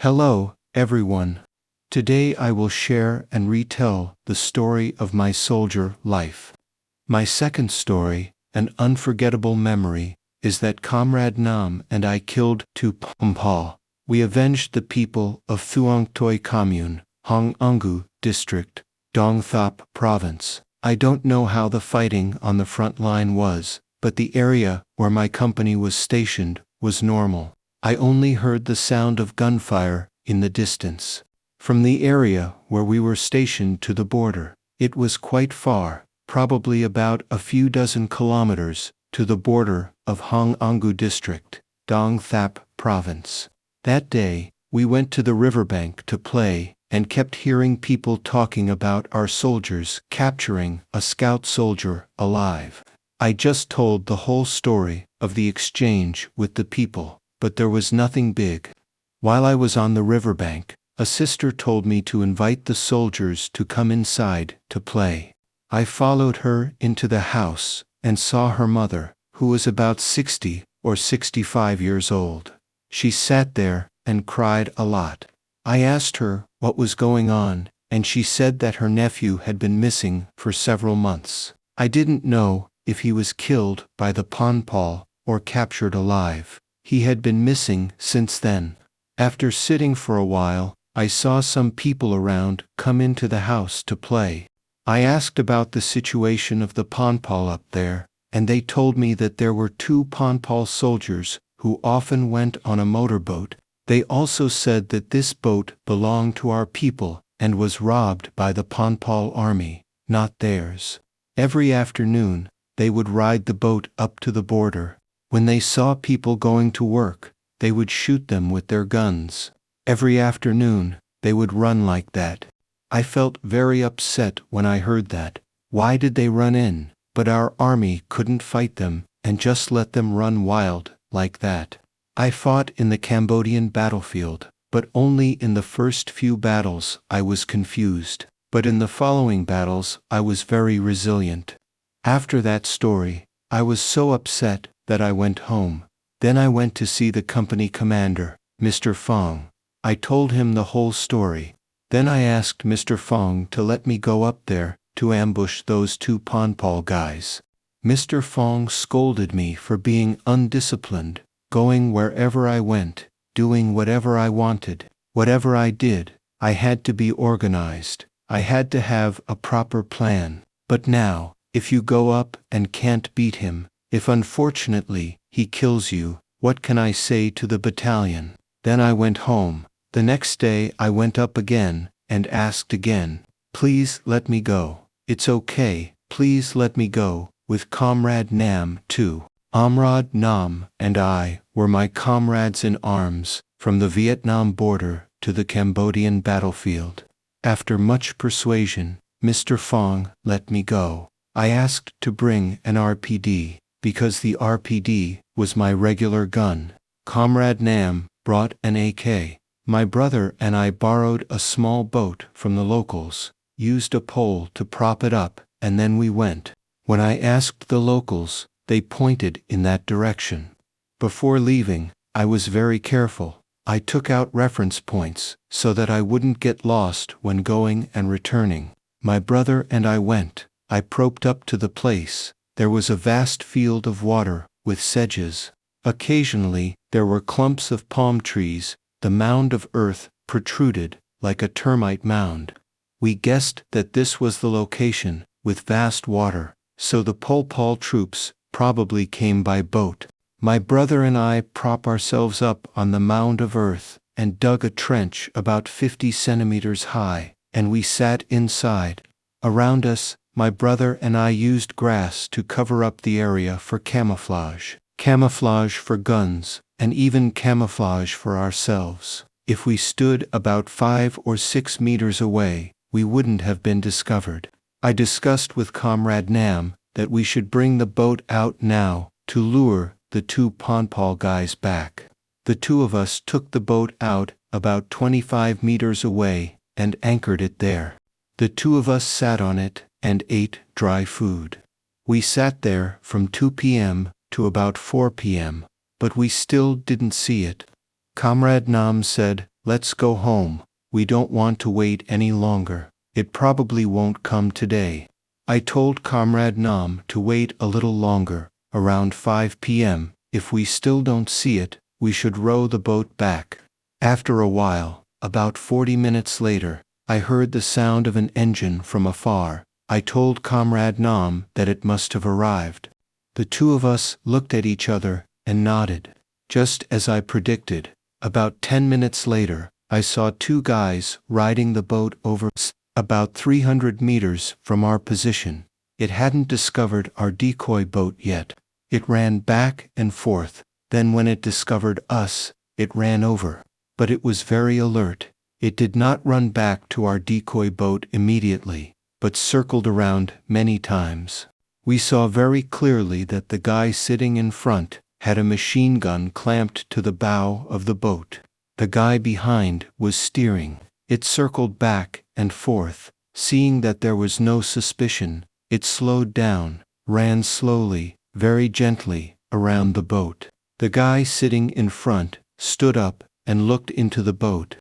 Hello, everyone. Today I will share and retell the story of my soldier life. My second story, an unforgettable memory, is that Comrade Nam and I killed two Ponpol. We avenged the people of Thuong Toi Commune, Hong Ungu District, Dong Thap Province. I don't know how the fighting on the front line was, but the area where my company was stationed was normal. I only heard the sound of gunfire in the distance. From the area where we were stationed to the border, it was quite far, probably about a few dozen kilometers, to the border of Hong Ungu District, Dong Thap Province. That day, we went to the riverbank to play and kept hearing people talking about our soldiers capturing a scout soldier alive. I just told the whole story of the exchange with the people, but there was nothing big. While I was on the riverbank, a sister told me to invite the soldiers to come inside to play. I followed her into the house and saw her mother, who was about 60 or 65 years old. She sat there and cried a lot. I asked her what was going on, and she said that her nephew had been missing for several months. I didn't know if he was killed by the Ponpol or captured alive. He had been missing since then. After sitting for a while, I saw some people around come into the house to play. I asked about the situation of the Ponpol up there, and they told me that there were two Ponpol soldiers who often went on a motorboat. They also said that this boat belonged to our people and was robbed by the Ponpol army, not theirs. Every afternoon, they would ride the boat up to the border. When they saw people going to work, they would shoot them with their guns. Every afternoon, they would run like that. I felt very upset when I heard that. Why did they run in? But our army couldn't fight them and just let them run wild like that. I fought in the Cambodian battlefield, but only in the first few battles I was confused. But in the following battles I was very resilient. After that story, I was so upset that I went home. Then I went to see the company commander, Mr. Fong. I told him the whole story. Then I asked Mr. Fong to let me go up there to ambush those two Ponpol guys. Mr. Fong scolded me for being undisciplined, going wherever I went, doing whatever I wanted. Whatever I did, I had to be organized. I had to have a proper plan. But now, if you go up and can't beat him, if unfortunately he kills you, what can I say to the battalion? Then I went home. The next day I went up again and asked again, please let me go. It's okay, please let me go, with Comrade Nam too. Comrade Nam and I were my comrades in arms, from the Vietnam border to the Cambodian battlefield. After much persuasion, Mr. Fong let me go. I asked to bring an RPD, because the RPD was my regular gun. Comrade Nam brought an AK. My brother and I borrowed a small boat from the locals, used a pole to prop it up, and then we went. When I asked the locals, they pointed in that direction. Before leaving, I was very careful. I took out reference points so that I wouldn't get lost when going and returning. My brother and I went. I proped up to the place. There was a vast field of water with sedges. Occasionally, there were clumps of palm trees. The mound of earth protruded like a termite mound. We guessed that this was the location, with vast water, so the Pol Pot troops probably came by boat. My brother and I prop ourselves up on the mound of earth and dug a trench about 50 centimeters high, and we sat inside. Around us, my brother and I used grass to cover up the area for camouflage. Camouflage for guns, and even camouflage for ourselves. If we stood about 5 or 6 meters away, we wouldn't have been discovered. I discussed with Comrade Nam that we should bring the boat out now to lure the two Ponpol guys back. The two of us took the boat out about 25 meters away and anchored it there. The two of us sat on it and ate dry food. We sat there from 2 p.m. to about 4 p.m., but we still didn't see it. Comrade Nam said Let's go home. We don't want to wait any longer. It probably won't come today. I told Comrade Nam to wait a little longer. Around 5 p.m., if we still don't see it, we should row the boat back. After a while, about 40 minutes later, I heard the sound of an engine from afar. I told Comrade Nam that it must have arrived. The two of us looked at each other and nodded. Just as I predicted, about 10 minutes later, I saw two guys riding the boat over about 300 meters from our position. It hadn't discovered our decoy boat yet. It ran back and forth. Then when it discovered us, it ran over. But it was very alert. It did not run back to our decoy boat immediately, but circled around many times. We saw very clearly that the guy sitting in front had a machine gun clamped to the bow of the boat. The guy behind was steering. It circled back and forth. Seeing that there was no suspicion, it slowed down, ran slowly, very gently, around the boat. The guy sitting in front stood up and looked into the boat.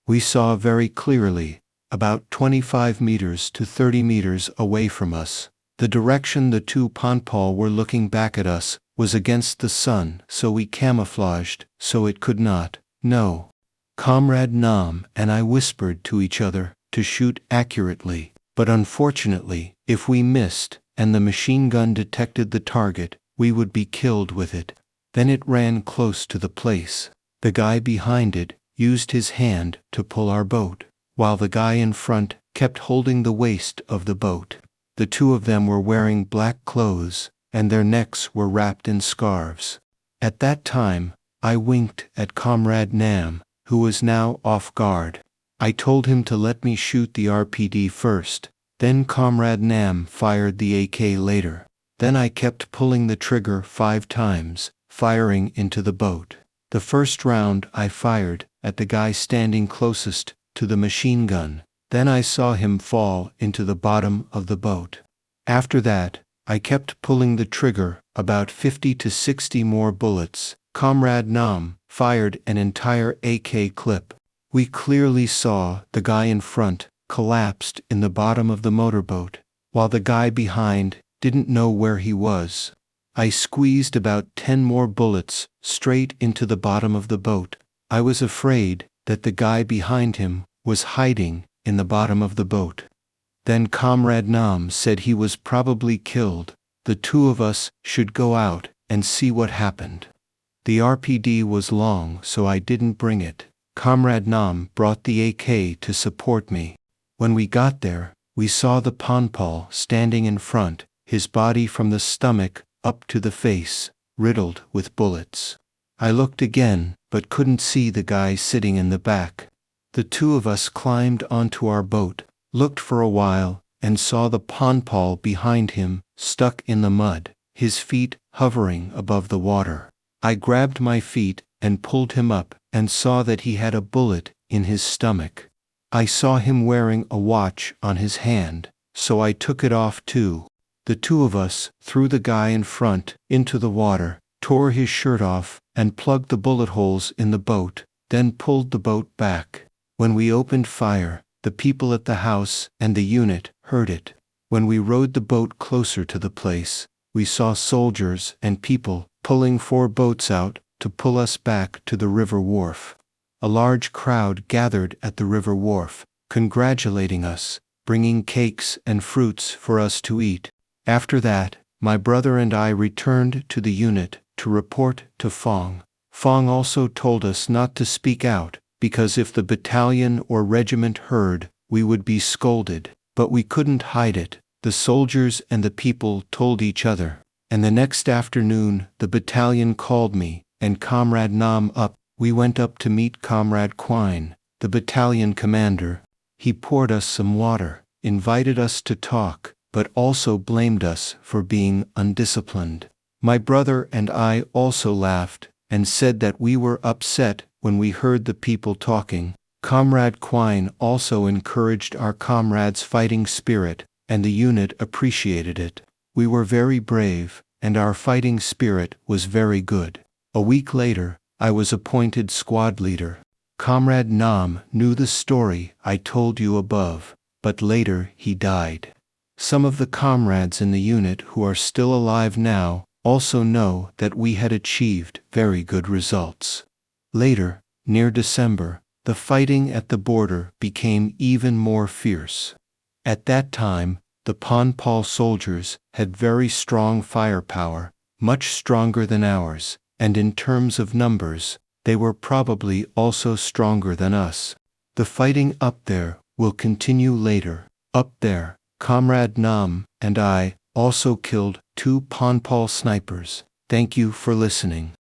We saw very clearly, about 25 meters to 30 meters away from us. The direction the two Ponpol were looking back at us was against the sun, so we camouflaged so it could not know. Comrade Nam and I whispered to each other to shoot accurately, but unfortunately, if we missed and the machine gun detected the target, we would be killed with it. Then it ran close to the place. The guy behind it used his hand to pull our boat, while the guy in front kept holding the waist of the boat. The two of them were wearing black clothes, and their necks were wrapped in scarves. At that time, I winked at Comrade Nam, who was now off guard. I told him to let me shoot the RPD first, then Comrade Nam fired the AK later. Then I kept pulling the trigger 5 times, firing into the boat. The first round I fired at the guy standing closest to the machine gun. Then I saw him fall into the bottom of the boat. After that, I kept pulling the trigger. About 50 to 60 more bullets. Comrade Nam fired an entire AK clip. We clearly saw the guy in front collapsed in the bottom of the motorboat, while the guy behind didn't know where he was. I squeezed about 10 more bullets straight into the bottom of the boat. I was afraid that the guy behind him was hiding in the bottom of the boat. Then Comrade Nam said he was probably killed. The two of us should go out and see what happened. The RPD was long, so I didn't bring it. Comrade Nam brought the AK to support me. When we got there, we saw the Ponpol standing in front, his body from the stomach up to the face, riddled with bullets. I looked again, but couldn't see the guy sitting in the back. The two of us climbed onto our boat, looked for a while, and saw the Ponpol behind him, stuck in the mud, his feet hovering above the water. I grabbed my feet and pulled him up, and saw that he had a bullet in his stomach. I saw him wearing a watch on his hand, so I took it off too. The two of us threw the guy in front into the water, tore his shirt off, and plugged the bullet holes in the boat, then pulled the boat back. When we opened fire, the people at the house and the unit heard it. When we rowed the boat closer to the place, we saw soldiers and people pulling 4 boats out to pull us back to the river wharf. A large crowd gathered at the river wharf, congratulating us, bringing cakes and fruits for us to eat. After that, my brother and I returned to the unit to report to Phong. Phong also told us not to speak out, because if the battalion or regiment heard, we would be scolded, but we couldn't hide it. The soldiers and the people told each other. And the next afternoon, the battalion called me and Comrade Nam up. We went up to meet Comrade Nguyen, the battalion commander. He poured us some water, invited us to talk, but also blamed us for being undisciplined. My brother and I also laughed and said that we were upset when we heard the people talking. Comrade Nguyen also encouraged our comrades' fighting spirit, and the unit appreciated it. We were very brave, and our fighting spirit was very good. A week later, I was appointed squad leader. Comrade Nam knew the story I told you above, but later he died. Some of the comrades in the unit who are still alive now also know that we had achieved very good results. Later, near December, the fighting at the border became even more fierce. At that time, the Ponpol soldiers had very strong firepower, much stronger than ours, and in terms of numbers, they were probably also stronger than us. The fighting up there will continue later. Up there, Comrade Nam and I also killed 2 Ponpol snipers. Thank you for listening.